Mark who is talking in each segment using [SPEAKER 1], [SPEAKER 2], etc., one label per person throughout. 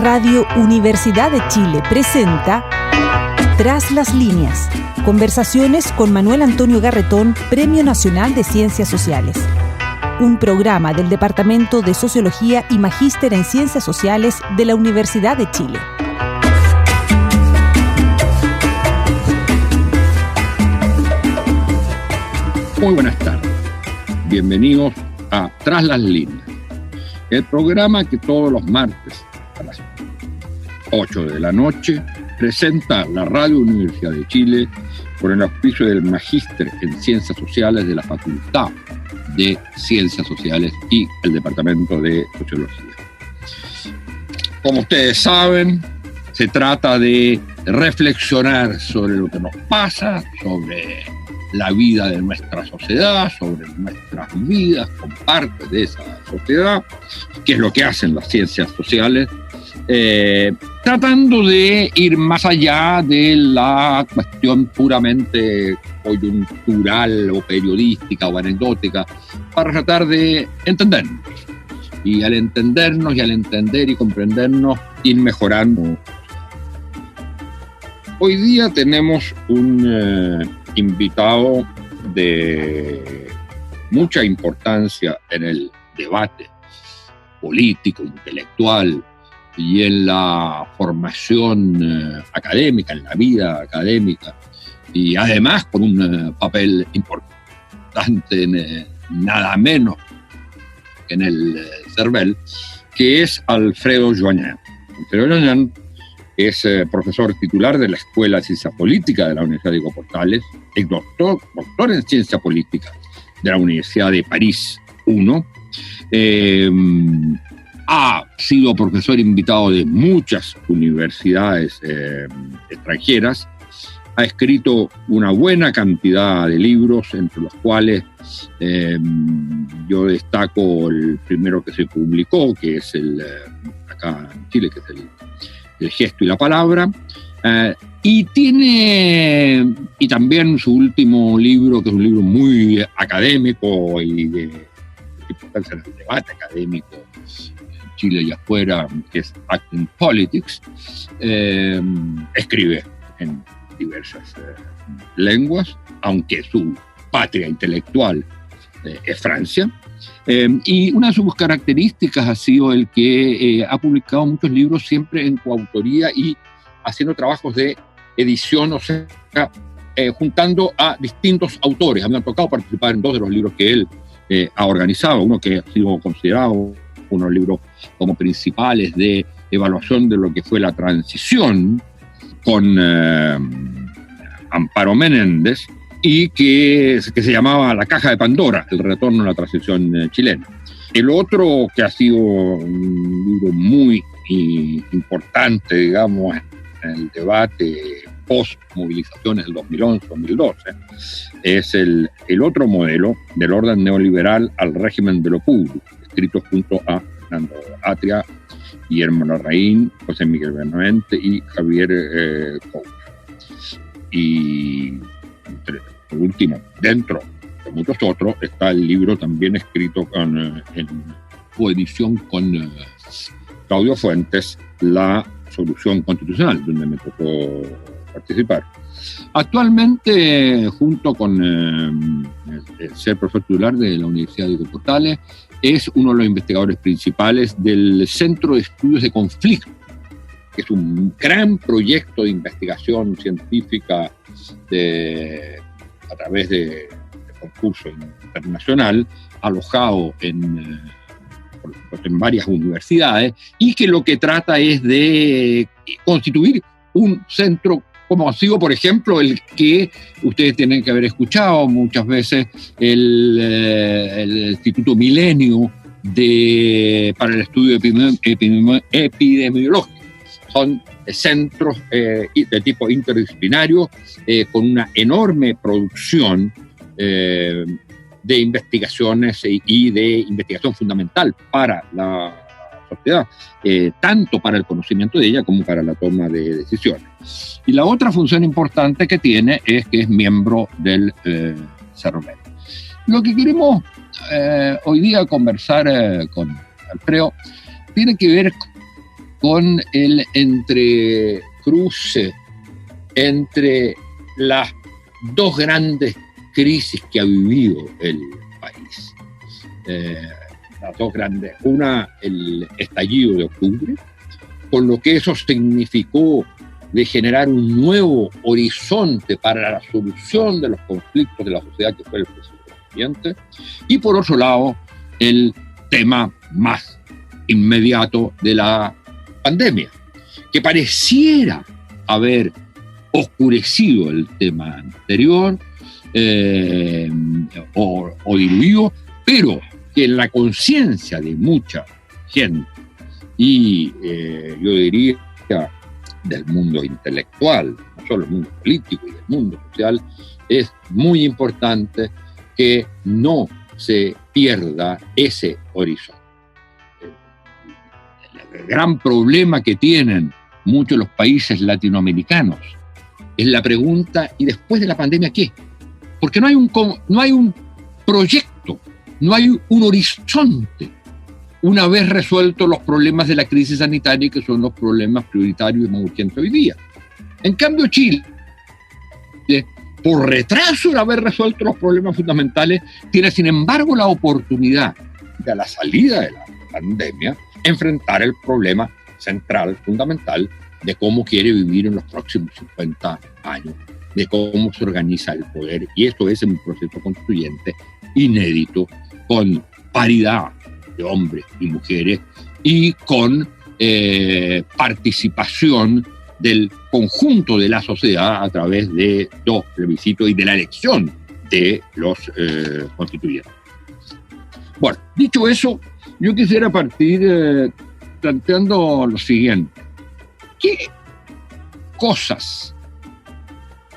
[SPEAKER 1] Radio Universidad de Chile presenta Tras las Líneas. Conversaciones con Manuel Antonio Garretón, Premio Nacional de Ciencias Sociales. Un programa del Departamento de Sociología y Magíster en Ciencias Sociales de la Universidad de Chile.
[SPEAKER 2] Muy buenas tardes. Bienvenidos a Tras las Líneas, el programa que todos los martes a las 8 de la noche presenta la Radio Universidad de Chile por el auspicio del Magíster en Ciencias Sociales de la Facultad de Ciencias Sociales y el Departamento de Sociología. Como ustedes saben, se trata de reflexionar sobre lo que nos pasa, sobre la vida de nuestra sociedad, sobre nuestras vidas como parte de esa sociedad, que es lo que hacen las ciencias sociales, tratando de ir más allá de la cuestión puramente coyuntural o periodística o anecdótica, para tratar de entendernos. Y al entendernos y al entender y comprendernos, ir mejorando. Hoy día tenemos un invitado de mucha importancia en el debate político, intelectual y en la formación académica, en la vida académica, y además con un papel importante en nada menos que en el CERVEL, que es Alfredo Joañán. Alfredo Joañán es profesor titular de la Escuela de Ciencia Política de la Universidad de Portales, es doctor en Ciencia Política de la Universidad de París I. Ha sido profesor invitado de muchas universidades extranjeras. Ha escrito una buena cantidad de libros, entre los cuales yo destaco el primero que se publicó, que es acá en Chile, que es el gesto y la palabra, y también su último libro, que es un libro muy académico y de importancia en el debate académico en Chile y afuera, que es Acting Politics. Escribe en diversas lenguas, aunque su patria intelectual es Francia. Y una de sus características ha sido el que ha publicado muchos libros siempre en coautoría y haciendo trabajos de edición, o sea, juntando a distintos autores. A mí me ha tocado participar en dos de los libros que él ha organizado, uno que ha sido considerado uno de los libros como principales de evaluación de lo que fue la transición con Amparo Menéndez, y que se llamaba La Caja de Pandora, el retorno a la transición chilena. El otro, que ha sido un libro muy importante, digamos, en el debate post-movilizaciones del 2011-2012, es el otro modelo del orden neoliberal al régimen de lo público, escrito junto a Fernando Atria, Guillermo Larraín, José Miguel Benavente y Javier Couch. Y por último, dentro de muchos otros, está el libro también escrito en coedición con Claudio Fuentes, La Solución Constitucional, donde me tocó participar. Actualmente, junto con el ser profesor titular de la Universidad de Portales, es uno de los investigadores principales del Centro de Estudios de Conflicto, que es un gran proyecto de investigación científica a través de concurso internacional, alojado en varias universidades, y que lo que trata es de constituir un centro, como ha sido, por ejemplo, el que ustedes tienen que haber escuchado muchas veces, el Instituto Milenio para el estudio epidemiológico. Son centros de tipo interdisciplinario con una enorme producción de investigaciones y de investigación fundamental para la sociedad, tanto para el conocimiento de ella como para la toma de decisiones. Y la otra función importante que tiene es que es miembro del CERVEL. Lo que queremos hoy día conversar con Alfredo tiene que ver con el entrecruce entre las dos grandes crisis que ha vivido el país. Las dos grandes. Una, el estallido de octubre, con lo que eso significó de generar un nuevo horizonte para la solución de los conflictos de la sociedad, que fue el proceso constituyente, y por otro lado, el tema más inmediato de la pandemia, que pareciera haber oscurecido el tema anterior o diluido, pero que en la conciencia de mucha gente y yo diría del mundo intelectual, no solo el mundo político y del mundo social, es muy importante que no se pierda ese horizonte. El gran problema que tienen muchos de los países latinoamericanos es la pregunta: ¿y después de la pandemia qué? Porque no hay un proyecto, no hay un horizonte una vez resueltos los problemas de la crisis sanitaria, que son los problemas prioritarios y más urgentes hoy día. En cambio, Chile, por retraso de haber resuelto los problemas fundamentales, tiene sin embargo la oportunidad de, a la salida de la pandemia, enfrentar el problema central, fundamental, de cómo quiere vivir en los próximos 50 años, de cómo se organiza el poder. Y esto es un proceso constituyente inédito, con paridad de hombres y mujeres y con participación del conjunto de la sociedad a través de los plebiscitos y de la elección de los constituyentes. Bueno, dicho eso, yo quisiera partir planteando lo siguiente. ¿Qué cosas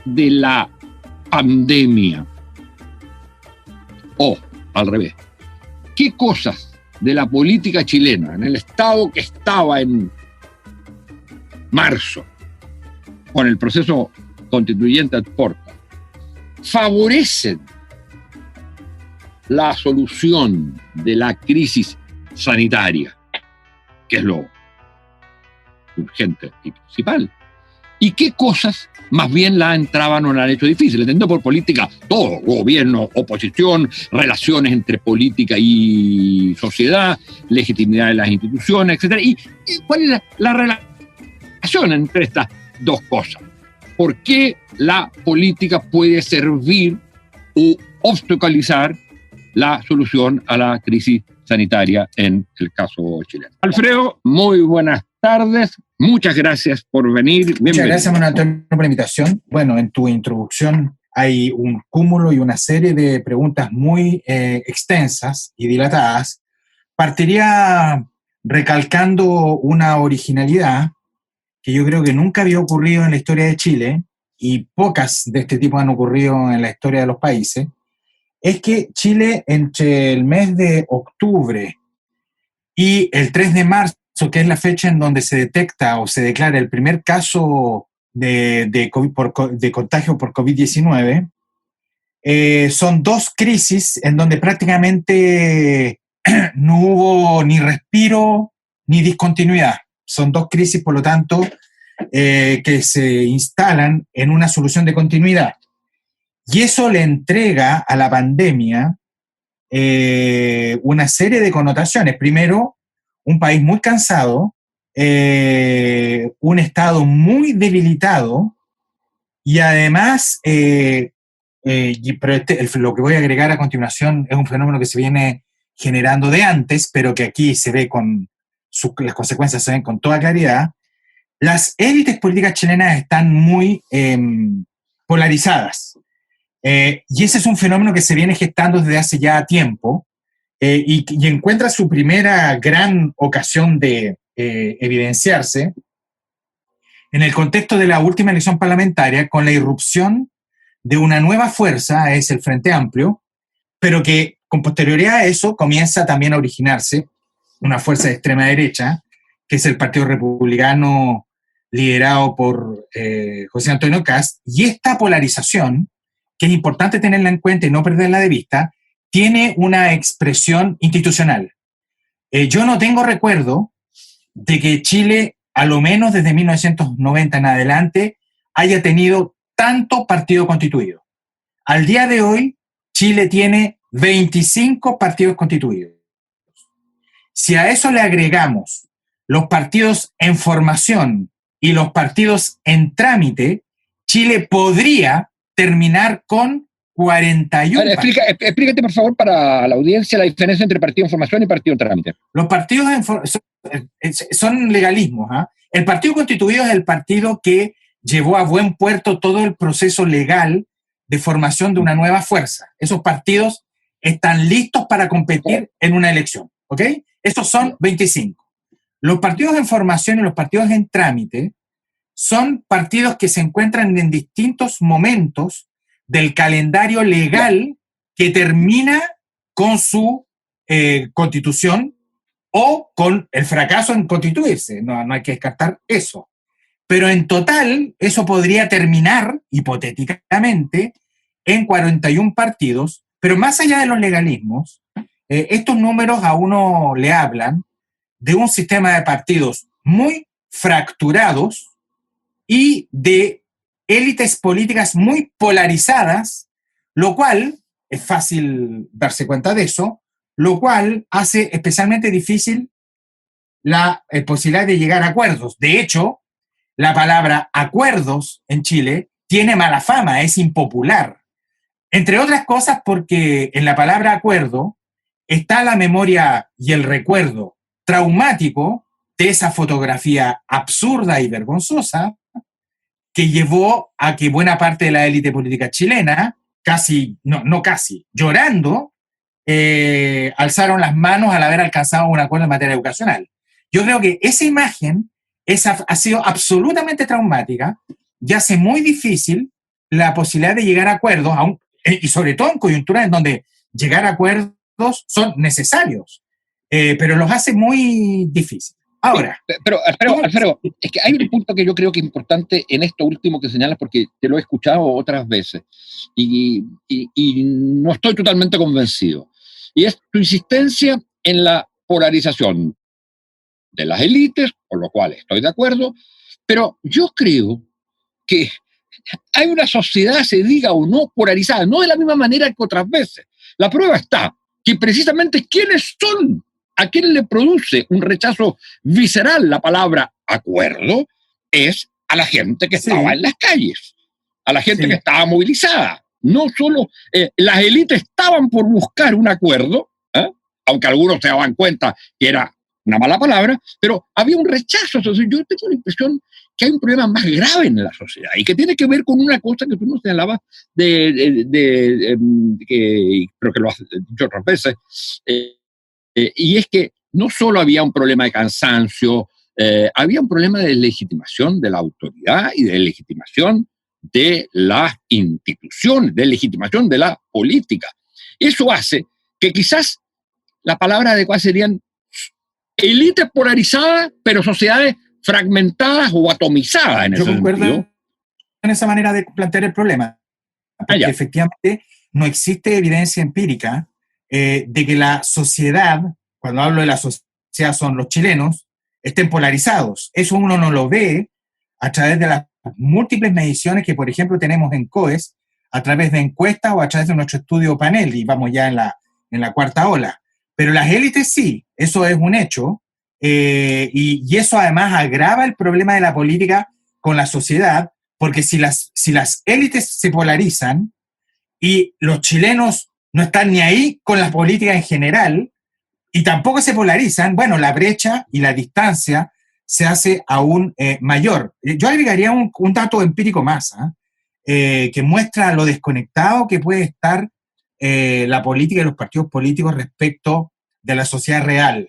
[SPEAKER 2] de la pandemia, o al revés, qué cosas de la política chilena, en el estado que estaba en marzo, con el proceso constituyente a puerta, favorecen la solución de la crisis sanitaria, que es lo urgente y principal? ¿Y qué cosas más bien la entraban o la han hecho difícil? Entendiendo por política todo: gobierno, oposición, relaciones entre política y sociedad, legitimidad de las instituciones, etc. ¿Y cuál es la relación entre estas dos cosas? ¿Por qué la política puede servir o obstaculizar la solución a la crisis sanitaria en el caso chileno? Alfredo, muy buenas tardes. Muchas gracias por venir. Bienvenido.
[SPEAKER 3] Muchas gracias, Manuel Antonio, por la invitación. Bueno, en tu introducción hay un cúmulo y una serie de preguntas muy extensas y dilatadas. Partiría recalcando una originalidad que yo creo que nunca había ocurrido en la historia de Chile, y pocas de este tipo han ocurrido en la historia de los países. Es que Chile, entre el mes de octubre y el 3 de marzo, que es la fecha en donde se detecta o se declara el primer caso de contagio por COVID-19, son dos crisis en donde prácticamente no hubo ni respiro ni discontinuidad. Son dos crisis, por lo tanto, que se instalan en una solución de continuidad. Y eso le entrega a la pandemia una serie de connotaciones. Primero, un país muy cansado, un Estado muy debilitado, y además, lo que voy a agregar a continuación es un fenómeno que se viene generando de antes, pero que aquí se ve las consecuencias se ven con toda claridad. Las élites políticas chilenas están muy polarizadas, y ese es un fenómeno que se viene gestando desde hace ya tiempo. Y encuentra su primera gran ocasión de evidenciarse en el contexto de la última elección parlamentaria, con la irrupción de una nueva fuerza, es el Frente Amplio, pero que con posterioridad a eso comienza también a originarse una fuerza de extrema derecha, que es el Partido Republicano liderado por José Antonio Kast. Y esta polarización, que es importante tenerla en cuenta y no perderla de vista, tiene una expresión institucional. Yo no tengo recuerdo de que Chile a lo menos desde 1990 en adelante, haya tenido tanto partido constituido. Al día de hoy, Chile tiene 25 partidos constituidos. Si a eso le agregamos los partidos en formación y los partidos en trámite, Chile podría terminar con 41
[SPEAKER 2] Ahora, explícate, por favor, para la audiencia la diferencia entre partido en formación y partido en trámite.
[SPEAKER 3] Los partidos son legalismos. ¿Ah? El partido constituido es el partido que llevó a buen puerto todo el proceso legal de formación de una nueva fuerza. Esos partidos están listos para competir en una elección. ¿Ok? Estos son 25. Los partidos en formación y los partidos en trámite son partidos que se encuentran en distintos momentos del calendario legal que termina con su constitución o con el fracaso en constituirse. No hay que descartar eso. Pero en total, eso podría terminar, hipotéticamente, en 41 partidos, pero más allá de los legalismos, estos números a uno le hablan de un sistema de partidos muy fracturados y de élites políticas muy polarizadas, lo cual, es fácil darse cuenta de eso, lo cual hace especialmente difícil la posibilidad de llegar a acuerdos. De hecho, la palabra acuerdos en Chile tiene mala fama, es impopular. Entre otras cosas porque en la palabra acuerdo está la memoria y el recuerdo traumático de esa fotografía absurda y vergonzosa que llevó a que buena parte de la élite política chilena, llorando, alzaron las manos al haber alcanzado un acuerdo en materia educacional. Yo creo que esa imagen ha sido absolutamente traumática y hace muy difícil la posibilidad de llegar a acuerdos, y sobre todo en coyunturas en donde llegar a acuerdos son necesarios, pero los hace muy difícil. Ahora.
[SPEAKER 2] Pero, Alfredo, es que hay un punto que yo creo que es importante en esto último que señalas, porque te lo he escuchado otras veces y no estoy totalmente convencido. Y es tu insistencia en la polarización de las élites, con lo cual estoy de acuerdo, pero yo creo que hay una sociedad, se diga o no, polarizada, no de la misma manera que otras veces. La prueba está que precisamente quiénes son, a quién le produce un rechazo visceral la palabra acuerdo, es a la gente que estaba en las calles, a la gente que estaba movilizada. No solo las élites estaban por buscar un acuerdo, aunque algunos se daban cuenta que era una mala palabra, pero había un rechazo. Entonces yo tengo la impresión que hay un problema más grave en la sociedad y que tiene que ver con una cosa que tú nos señalabas, pero que lo has dicho otras veces, y es que no solo había un problema de cansancio, había un problema de legitimación de la autoridad y de legitimación de las instituciones, de legitimación de la política. Eso hace que quizás la palabra adecuada serían élites polarizadas, pero sociedades fragmentadas o atomizadas en ese sentido. Yo concuerdo
[SPEAKER 3] en esa manera de plantear el problema, porque efectivamente no existe evidencia empírica de que la sociedad, cuando hablo de la sociedad son los chilenos, estén polarizados. Eso uno no lo ve a través de las múltiples mediciones que, por ejemplo, tenemos en COES, a través de encuestas o a través de nuestro estudio panel, y vamos ya en la cuarta ola. Pero las élites sí, eso es un hecho, y eso además agrava el problema de la política con la sociedad, porque si las élites se polarizan y los chilenos no están ni ahí con la política en general, y tampoco se polarizan, bueno, la brecha y la distancia se hace aún mayor. Yo agregaría un dato empírico más, que muestra lo desconectado que puede estar la política y los partidos políticos respecto de la sociedad real.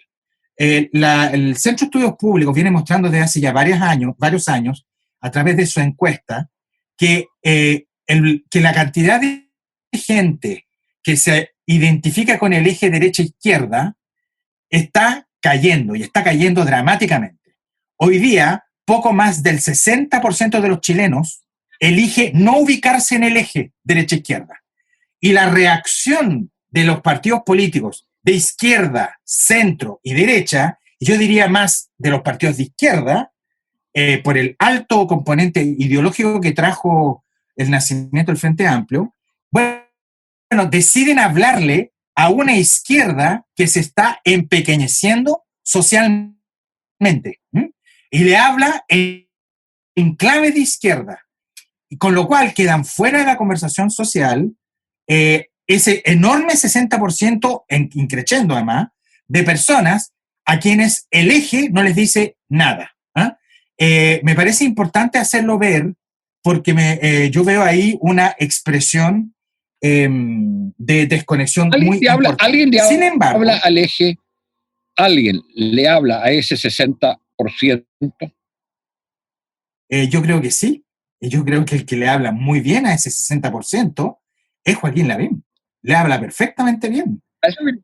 [SPEAKER 3] El Centro de Estudios Públicos viene mostrando desde hace ya varios años, a través de su encuesta, que la cantidad de gente que se identifica con el eje derecha-izquierda está cayendo, y está cayendo dramáticamente. Hoy día, poco más del 60% de los chilenos elige no ubicarse en el eje derecha-izquierda. Y la reacción de los partidos políticos de izquierda, centro y derecha, y yo diría más de los partidos de izquierda, por el alto componente ideológico que trajo el nacimiento del Frente Amplio, bueno, deciden hablarle a una izquierda que se está empequeñeciendo socialmente. Y le habla en clave de izquierda. Y con lo cual quedan fuera de la conversación social ese enorme 60%, increciendo además, de personas a quienes el eje no les dice nada. Me parece importante hacerlo ver porque yo veo ahí una expresión de desconexión muy importante.
[SPEAKER 2] Sin embargo, habla al eje, alguien le habla a ese 60%.
[SPEAKER 3] Yo creo que sí. Yo creo que el que le habla muy bien a ese 60% es Joaquín Lavín. Le habla perfectamente bien.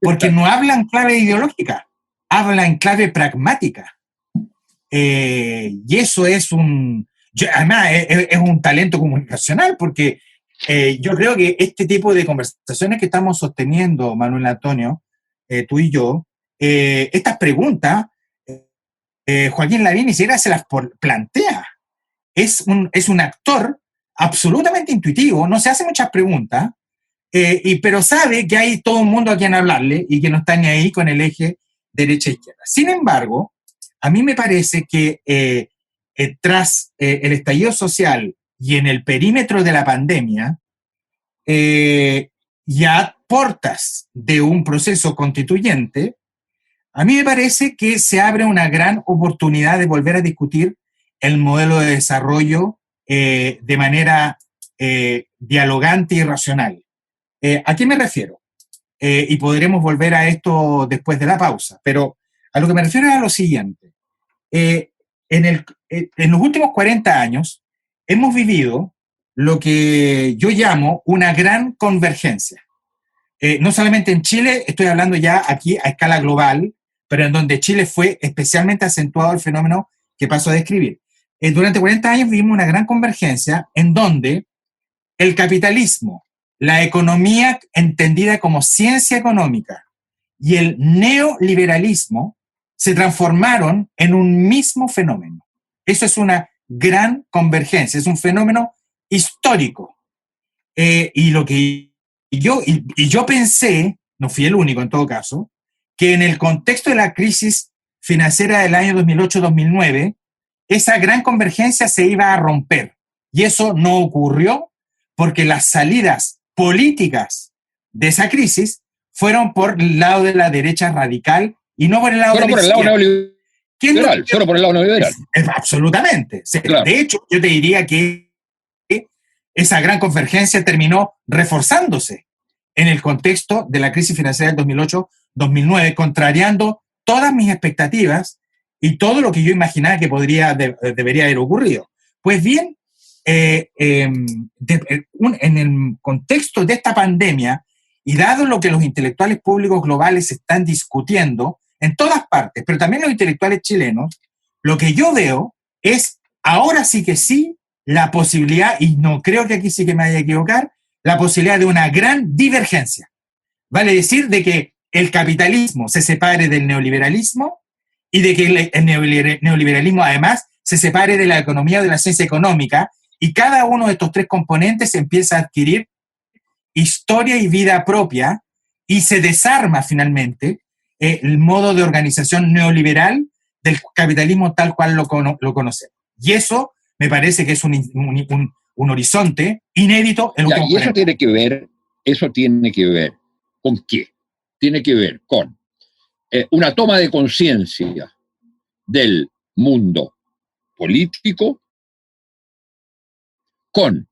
[SPEAKER 3] Porque no habla en clave ideológica, habla en clave pragmática. Y eso es además es un talento comunicacional, porque yo creo que este tipo de conversaciones que estamos sosteniendo, Manuel Antonio, tú y yo, estas preguntas, Joaquín Lavín ni siquiera se las plantea. Es un actor absolutamente intuitivo, no se hace muchas preguntas, pero sabe que hay todo un mundo a quien hablarle y que no está ni ahí con el eje derecha-izquierda. Sin embargo, a mí me parece que tras el estallido social y en el perímetro de la pandemia, y a puertas de un proceso constituyente, a mí me parece que se abre una gran oportunidad de volver a discutir el modelo de desarrollo de manera dialogante y racional. ¿A qué me refiero? Y podremos volver a esto después de la pausa, pero a lo que me refiero es a lo siguiente. En los últimos 40 años hemos vivido lo que yo llamo una gran convergencia. No solamente en Chile, estoy hablando ya aquí a escala global, pero en donde Chile fue especialmente acentuado el fenómeno que paso a describir. Durante 40 años vivimos una gran convergencia en donde el capitalismo, la economía entendida como ciencia económica y el neoliberalismo se transformaron en un mismo fenómeno. Eso es una gran convergencia, es un fenómeno histórico. Y yo pensé, no fui el único en todo caso, que en el contexto de la crisis financiera del año 2008-2009, esa gran convergencia se iba a romper. Y eso no ocurrió porque las salidas políticas de esa crisis fueron por el lado de la derecha radical y no por el lado de la izquierda.
[SPEAKER 2] Solo por el lado neoliberal.
[SPEAKER 3] Absolutamente.
[SPEAKER 2] Claro.
[SPEAKER 3] De hecho, yo te diría que esa gran convergencia terminó reforzándose en el contexto de la crisis financiera del 2008-2009, contrariando todas mis expectativas y todo lo que yo imaginaba que debería haber ocurrido. Pues bien, en el contexto de esta pandemia, y dado lo que los intelectuales públicos globales están discutiendo en todas partes, pero también los intelectuales chilenos, lo que yo veo es, ahora sí que sí, la posibilidad, y no creo que aquí sí que me vaya a equivocar, la posibilidad de una gran divergencia. Vale decir de que el capitalismo se separe del neoliberalismo y de que el neoliberalismo además se separe de la economía o de la ciencia económica, y cada uno de estos tres componentes empieza a adquirir historia y vida propia y se desarma finalmente el modo de organización neoliberal del capitalismo tal cual lo conocemos. Y eso me parece que es un horizonte inédito en los últimos 40 años.
[SPEAKER 2] Eso tiene que ver ¿con qué? Tiene que ver con una toma de conciencia del mundo político, con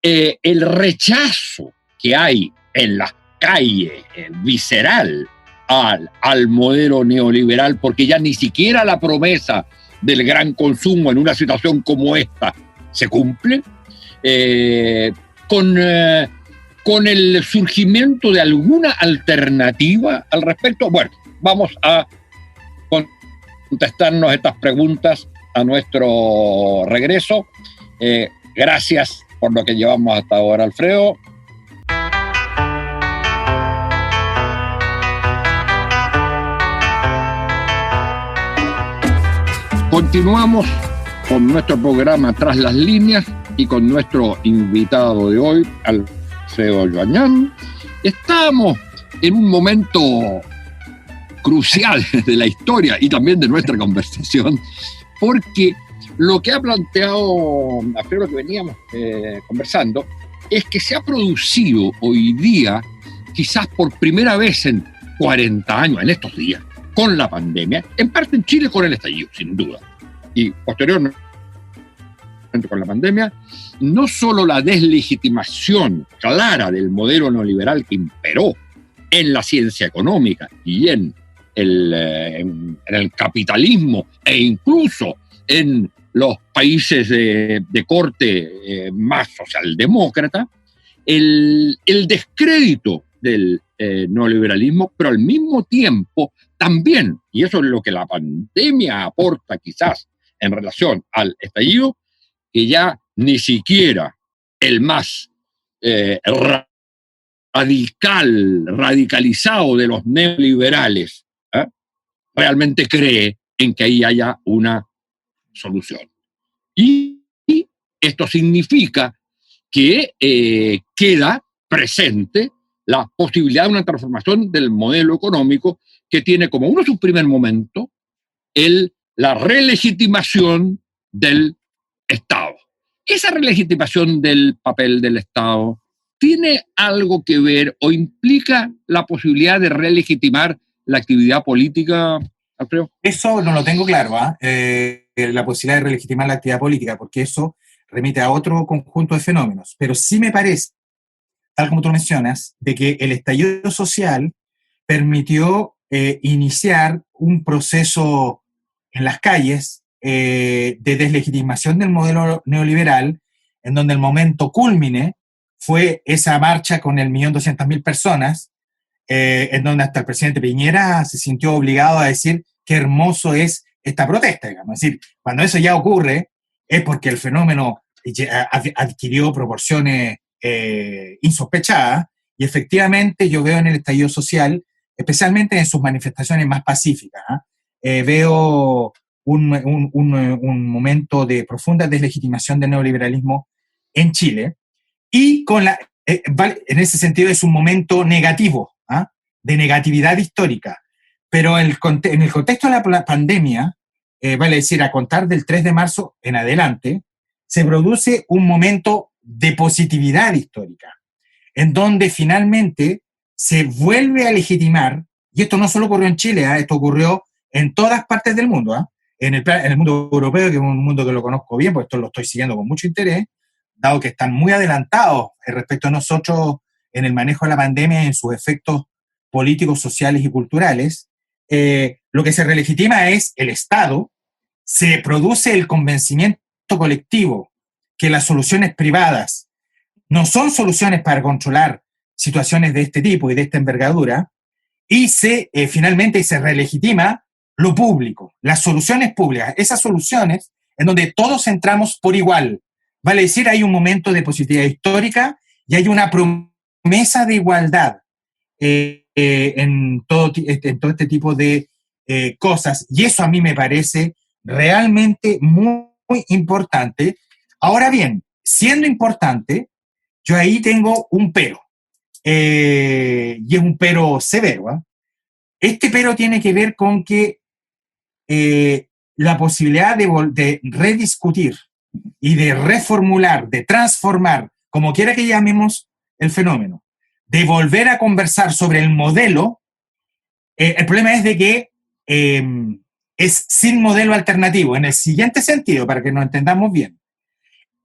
[SPEAKER 2] el rechazo que hay en las calles, visceral, al modelo neoliberal, porque ya ni siquiera la promesa del gran consumo en una situación como esta se cumple, con el surgimiento de alguna alternativa al respecto. Bueno, vamos a contestarnos estas preguntas a nuestro regreso. Gracias por lo que llevamos hasta ahora, Alfredo. Continuamos con nuestro programa Tras las Líneas y con nuestro invitado de hoy, Alfredo Joañán. Estamos en un momento crucial de la historia y también de nuestra conversación, porque lo que ha planteado Alfredo, que veníamos conversando, es que se ha producido hoy día, quizás por primera vez en 40 años, en estos días, con la pandemia, en parte en Chile con el estallido, sin duda, y posteriormente con la pandemia, no solo la deslegitimación clara del modelo neoliberal que imperó en la ciencia económica y en el capitalismo e incluso en los países de corte más socialdemócrata, el descrédito del neoliberalismo, pero al mismo tiempo también, y eso es lo que la pandemia aporta quizás en relación al estallido, que ya ni siquiera el más radicalizado de los neoliberales realmente cree en que ahí haya una solución. Y esto significa que queda presente la posibilidad de una transformación del modelo económico que tiene como uno de sus primeros momentos la relegitimación del Estado. ¿Esa relegitimación del papel del Estado tiene algo que ver o implica la posibilidad de relegitimar la actividad política, Alfredo?
[SPEAKER 3] Eso no lo tengo claro, la posibilidad de relegitimar la actividad política, porque eso remite a otro conjunto de fenómenos. Pero sí me parece, tal como tú mencionas, de que el estallido social permitió iniciar un proceso en las calles de deslegitimación del modelo neoliberal, en donde el momento cúlmine fue esa marcha con 1.200.000 personas, en donde hasta el presidente Piñera se sintió obligado a decir qué hermoso es esta protesta, digamos. Es decir, cuando eso ya ocurre, es porque el fenómeno adquirió proporciones insospechadas, y efectivamente yo veo en el estallido social, especialmente en sus manifestaciones más pacíficas, veo un momento de profunda deslegitimación del neoliberalismo en Chile, y en ese sentido es un momento negativo, de negatividad histórica, pero en el contexto de la pandemia, vale decir, a contar del 3 de marzo en adelante, se produce un momento de positividad histórica, en donde finalmente se vuelve a legitimar, y esto no solo ocurrió en Chile, esto ocurrió en todas partes del mundo, en el mundo europeo, que es un mundo que lo conozco bien, porque esto lo estoy siguiendo con mucho interés, dado que están muy adelantados respecto a nosotros en el manejo de la pandemia y en sus efectos políticos, sociales y culturales. Lo que se relegitima es el Estado, se produce el convencimiento colectivo que las soluciones privadas no son soluciones para controlar situaciones de este tipo y de esta envergadura, y finalmente se relegitima lo público, las soluciones públicas, esas soluciones en donde todos entramos por igual. Vale decir, hay un momento de positividad histórica y hay una promesa de igualdad en todo este tipo de cosas, y eso a mí me parece realmente muy, muy importante. Ahora bien, siendo importante, yo ahí tengo un pero, y es un pero severo. Este pero tiene que ver con que la posibilidad de rediscutir y de reformular, de transformar, como quiera que llamemos el fenómeno, de volver a conversar sobre el modelo, el problema es de que es sin modelo alternativo, en el siguiente sentido, para que nos entendamos bien.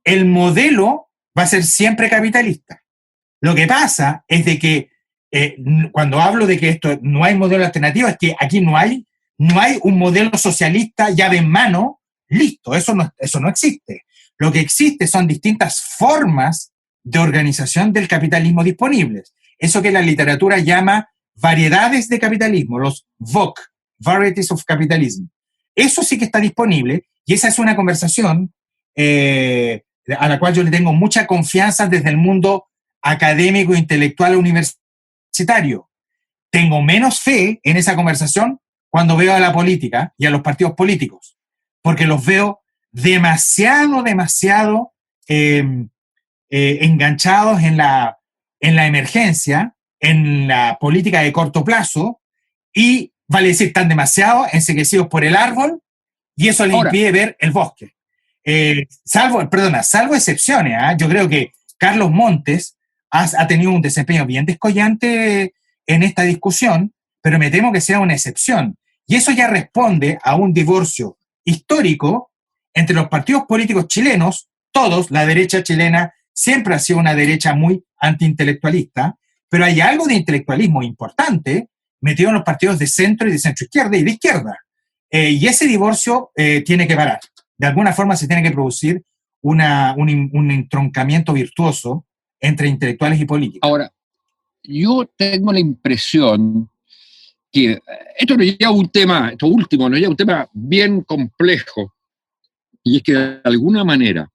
[SPEAKER 3] El modelo va a ser siempre capitalista. Lo que pasa es de que cuando hablo de que esto no hay modelo alternativo, es que aquí no hay un modelo socialista llave en mano, listo, eso no existe. Lo que existe son distintas formas de organización del capitalismo disponibles. Eso que la literatura llama variedades de capitalismo, los VOC, Varieties of Capitalism. Eso sí que está disponible, y esa es una conversación a la cual yo le tengo mucha confianza desde el mundo académico, intelectual, universitario. Tengo menos fe en esa conversación cuando veo a la política y a los partidos políticos, porque los veo demasiado enganchados en la emergencia, en la política de corto plazo, y vale decir, están demasiado enseguecidos por el árbol, y eso les impide ver el bosque. Salvo excepciones, ¿eh? Yo creo que Carlos Montes ha tenido un desempeño bien descollante en esta discusión, pero me temo que sea una excepción. Y eso ya responde a un divorcio histórico entre los partidos políticos chilenos. Todos, la derecha chilena siempre ha sido una derecha muy antiintelectualista, pero hay algo de intelectualismo importante metido en los partidos de centro y de centro-izquierda y de izquierda. Y ese divorcio tiene que parar. De alguna forma se tiene que producir un entroncamiento virtuoso entre intelectuales y políticos.
[SPEAKER 2] Ahora, yo tengo la impresión que esto nos lleva a un tema, esto último, nos lleva a un tema bien complejo, y es que de alguna manera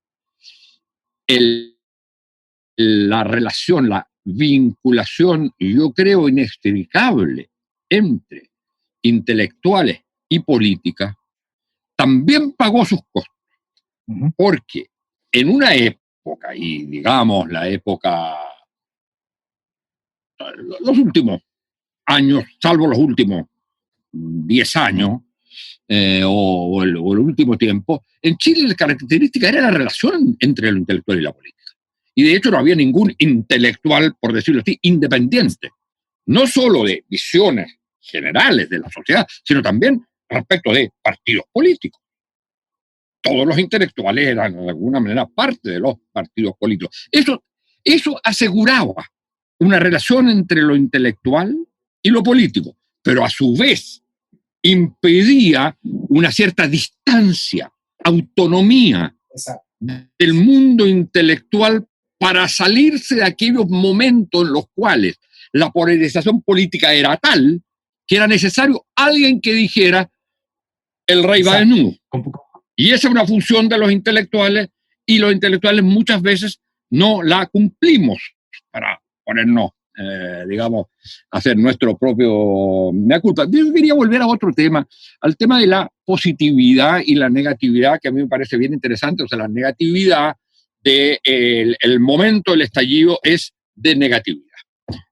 [SPEAKER 2] la relación, la vinculación, yo creo, inextricable entre intelectuales y política también pagó sus costos. Porque en una época, y digamos la época, los últimos años, salvo los últimos 10 años, o el último tiempo, en Chile la característica era la relación entre lo intelectual y la política. Y de hecho no había ningún intelectual, por decirlo así, independiente, no solo de visiones generales de la sociedad, sino también respecto de partidos políticos. Todos los intelectuales eran de alguna manera parte de los partidos políticos. Eso aseguraba una relación entre lo intelectual y lo político, pero a su vez impedía una cierta distancia, autonomía del mundo intelectual para salirse de aquellos momentos en los cuales la polarización política era tal que era necesario alguien que dijera el rey va desnudo. Y esa es una función de los intelectuales, y los intelectuales muchas veces no la cumplimos para ponernos, digamos, hacer nuestro propio mea culpa. Yo quería volver a otro tema, al tema de la positividad y la negatividad, que a mí me parece bien interesante. O sea, la negatividad el momento del estallido es de negatividad.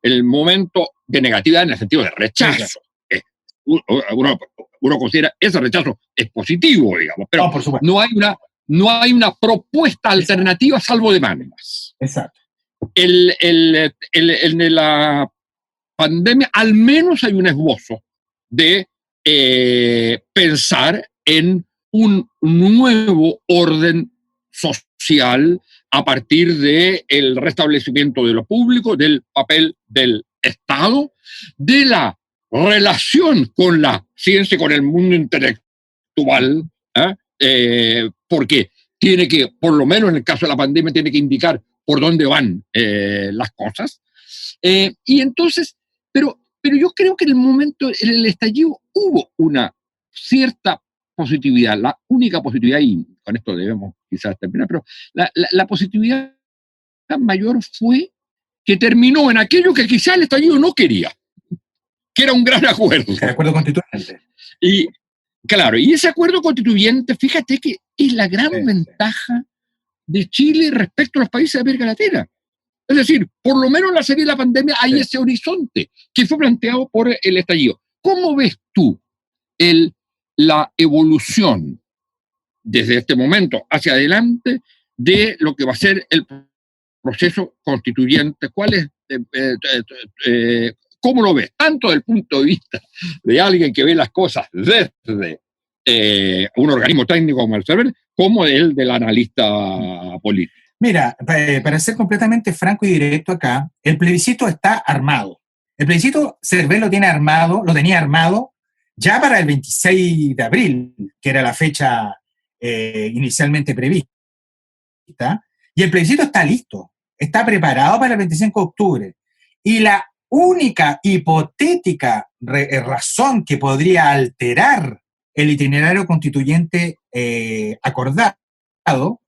[SPEAKER 2] El momento de negatividad en el sentido de rechazo. Uno considera ese rechazo es positivo, digamos, pero no hay una propuesta alternativa salvo demandas.
[SPEAKER 3] Exacto.
[SPEAKER 2] En la pandemia al menos hay un esbozo de pensar en un nuevo orden social a partir del restablecimiento de lo público, del papel del Estado, de la relación con la ciencia y con el mundo intelectual, porque tiene que, por lo menos en el caso de la pandemia, tiene que indicar por dónde van las cosas. Y entonces, pero yo creo que en el momento, en el estallido, hubo una cierta positividad, la única positividad, y con esto debemos quizás terminar, pero la positividad mayor fue que terminó en aquello que quizás el estallido no quería, que era un gran acuerdo.
[SPEAKER 3] El acuerdo constituyente.
[SPEAKER 2] Y claro, y ese acuerdo constituyente, fíjate que es la gran ventaja de Chile respecto a los países de América Latina. Es decir, por lo menos en la serie de la pandemia hay ese horizonte que fue planteado por el estallido. ¿Cómo ves tú la evolución desde este momento hacia adelante de lo que va a ser el proceso constituyente? ¿Cuál es, cómo lo ves? Tanto desde el punto de vista de alguien que ve las cosas desde un organismo técnico como el CERVEL, como el del analista político.
[SPEAKER 3] Mira, para ser completamente franco y directo acá, el plebiscito está armado. El plebiscito CERVEL lo tenía armado ya para el 26 de abril, que era la fecha inicialmente prevista, y el plebiscito está listo, está preparado para el 25 de octubre. Y la única hipotética razón que podría alterar el itinerario constituyente acordado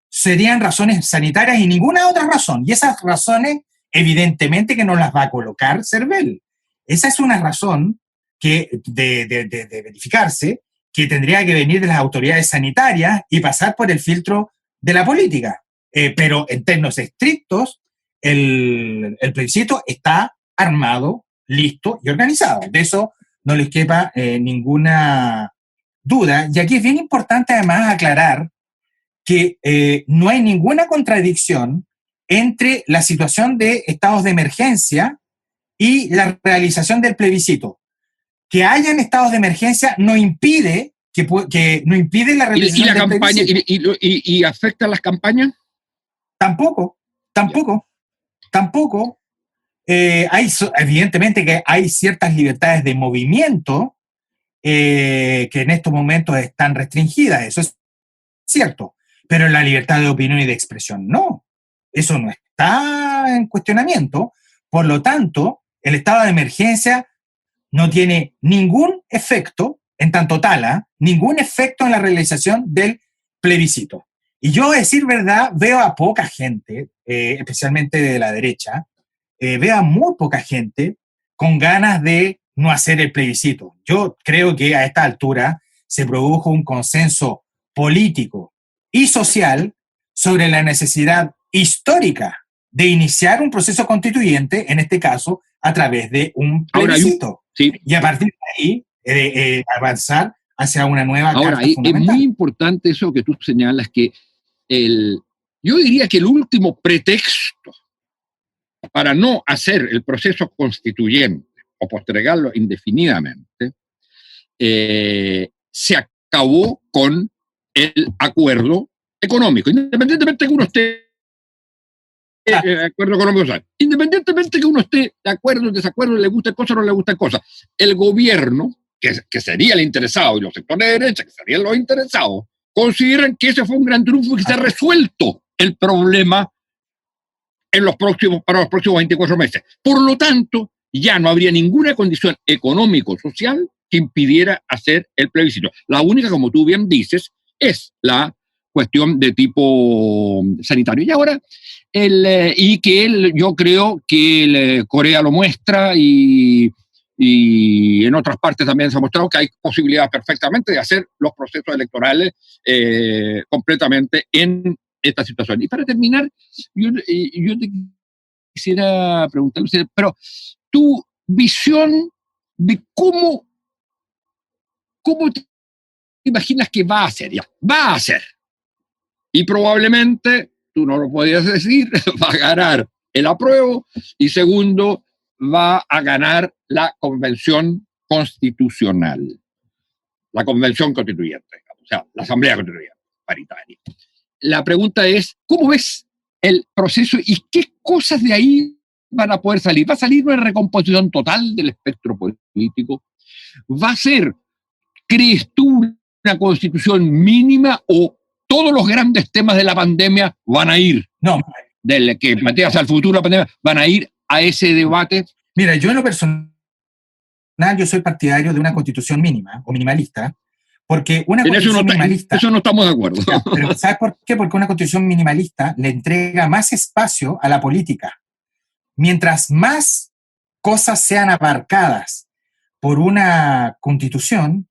[SPEAKER 3] serían razones sanitarias y ninguna otra razón. Y esas razones, evidentemente, que no las va a colocar CERVEL. Esa es una razón que de verificarse, que tendría que venir de las autoridades sanitarias y pasar por el filtro de la política. Pero en términos estrictos, el plebiscito está armado, listo y organizado. De eso no les quepa ninguna duda. Y aquí es bien importante además aclarar que no hay ninguna contradicción entre la situación de estados de emergencia y la realización del plebiscito. Que hayan estados de emergencia no impide no impide la realización
[SPEAKER 2] la
[SPEAKER 3] del
[SPEAKER 2] campaña
[SPEAKER 3] plebiscito.
[SPEAKER 2] ¿Y afecta las campañas?
[SPEAKER 3] Tampoco. Evidentemente que hay ciertas libertades de movimiento que en estos momentos están restringidas, eso es cierto, pero la libertad de opinión y de expresión no, eso no está en cuestionamiento. Por lo tanto, el estado de emergencia no tiene ningún efecto, en tanto tal, ningún efecto en la realización del plebiscito. Y yo, a decir verdad, veo a poca gente, especialmente de la derecha, veo a muy poca gente con ganas de no hacer el plebiscito. Yo creo que a esta altura se produjo un consenso político y social sobre la necesidad histórica de iniciar un proceso constituyente, en este caso, a través de un plebiscito.
[SPEAKER 2] Sí.
[SPEAKER 3] Y a partir de ahí, avanzar hacia una nueva
[SPEAKER 2] Ahora,
[SPEAKER 3] carta fundamental.
[SPEAKER 2] Es muy importante eso que tú señalas, que yo diría que el último pretexto para no hacer el proceso constituyente o postergarlo indefinidamente se acabó con el acuerdo económico, independientemente de que uno esté de acuerdo económico, social. Independientemente que uno esté de acuerdo o desacuerdo, le guste cosa o no le guste cosa, el gobierno, que sería el interesado, y los sectores de derecha, que serían los interesados, consideran que ese fue un gran triunfo y que se ha resuelto el problema para los próximos 24 meses. Por lo tanto, ya no habría ninguna condición económico-social que impidiera hacer el plebiscito. La única, como tú bien dices, es la cuestión de tipo sanitario. Y ahora, yo creo que Corea lo muestra y en otras partes también se ha mostrado que hay posibilidad perfectamente de hacer los procesos electorales completamente en esta situación. Y para terminar, yo te quisiera preguntar, pero tu visión de cómo te imaginas que va a ser, va a ser. Y probablemente, tú no lo podías decir, va a ganar el apruebo y segundo, va a ganar la convención constitucional, la convención constituyente, o sea, la asamblea constituyente paritaria. La pregunta es, ¿cómo ves el proceso y qué cosas de ahí van a poder salir? ¿Va a salir una recomposición total del espectro político? ¿Va a ser, crees tú, una constitución mínima o todos los grandes temas de la pandemia van a ir?
[SPEAKER 3] No.
[SPEAKER 2] Del que planteas al futuro de la pandemia, van a ir a ese debate.
[SPEAKER 3] Mira, yo en lo personal, yo soy partidario de una constitución mínima o minimalista, porque una constitución minimalista...
[SPEAKER 2] Eso no estamos de acuerdo.
[SPEAKER 3] Pero ¿sabes por qué? Porque una constitución minimalista le entrega más espacio a la política. Mientras más cosas sean abarcadas por una constitución,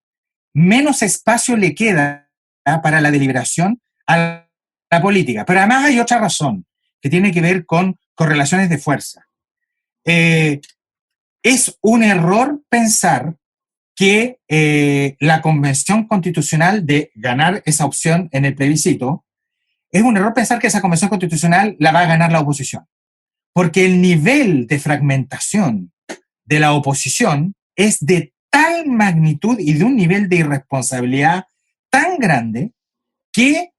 [SPEAKER 3] menos espacio le queda para la deliberación a la política. Pero además hay otra razón que tiene que ver con correlaciones de fuerza. Es un error pensar que la convención constitucional de ganar esa opción en el plebiscito, es un error pensar que esa convención constitucional la va a ganar la oposición. Porque el nivel de fragmentación de la oposición es de tal magnitud y de un nivel de irresponsabilidad tan grande que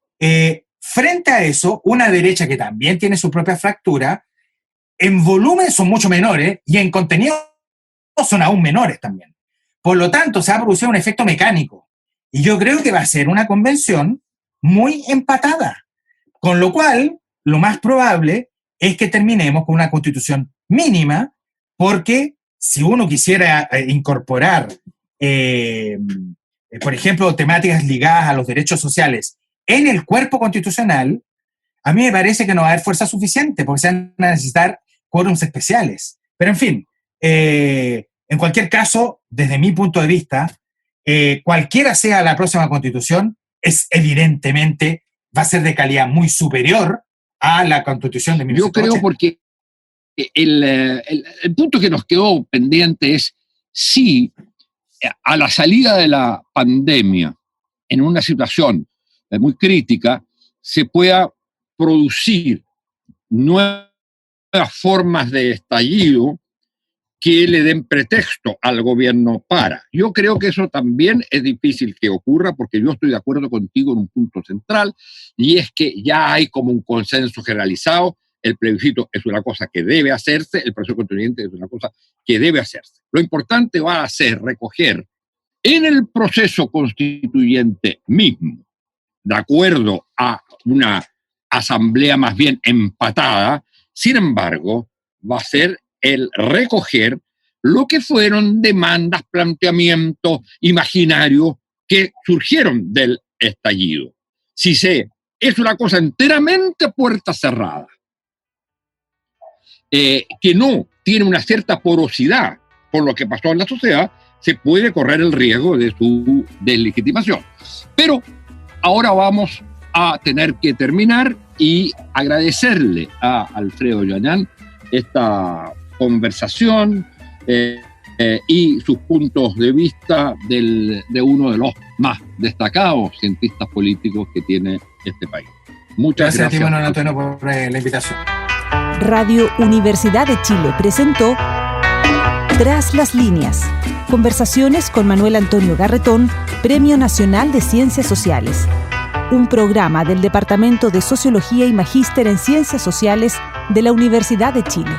[SPEAKER 3] frente a eso, una derecha que también tiene su propia fractura, en volumen son mucho menores y en contenido son aún menores también. Por lo tanto, se ha producido un efecto mecánico. Y yo creo que va a ser una convención muy empatada. Con lo cual, lo más probable es que terminemos con una constitución mínima, porque si uno quisiera incorporar, por ejemplo, temáticas ligadas a los derechos sociales en el cuerpo constitucional, a mí me parece que no va a haber fuerza suficiente, porque se van a necesitar quórums especiales. Pero en fin, en cualquier caso, desde mi punto de vista, cualquiera sea la próxima constitución, es evidentemente, va a ser de calidad muy superior a la constitución de 1980.
[SPEAKER 2] Yo creo porque el punto que nos quedó pendiente es si a la salida de la pandemia, en una situación muy crítica, se pueda producir nuevas formas de estallido que le den pretexto al gobierno para. Yo creo que eso también es difícil que ocurra, porque yo estoy de acuerdo contigo en un punto central, y es que ya hay como un consenso generalizado. El plebiscito es una cosa que debe hacerse, el proceso constituyente es una cosa que debe hacerse. Lo importante va a ser recoger en el proceso constituyente mismo, de acuerdo a una asamblea más bien empatada, sin embargo, va a ser el recoger lo que fueron demandas, planteamientos imaginarios que surgieron del estallido. Si es una cosa enteramente puerta cerrada, que no tiene una cierta porosidad por lo que pasó en la sociedad, se puede correr el riesgo de su deslegitimación. Pero ahora vamos a tener que terminar y agradecerle a Alfredo Yoanán esta conversación y sus puntos de vista de uno de los más destacados cientistas políticos que tiene este país. Muchas gracias.
[SPEAKER 3] Gracias a ti, Manuel Antonio, por la invitación.
[SPEAKER 1] Radio Universidad de Chile presentó Tras las líneas. Conversaciones con Manuel Antonio Garretón, Premio Nacional de Ciencias Sociales. Un programa del Departamento de Sociología y Magíster en Ciencias Sociales de la Universidad de Chile.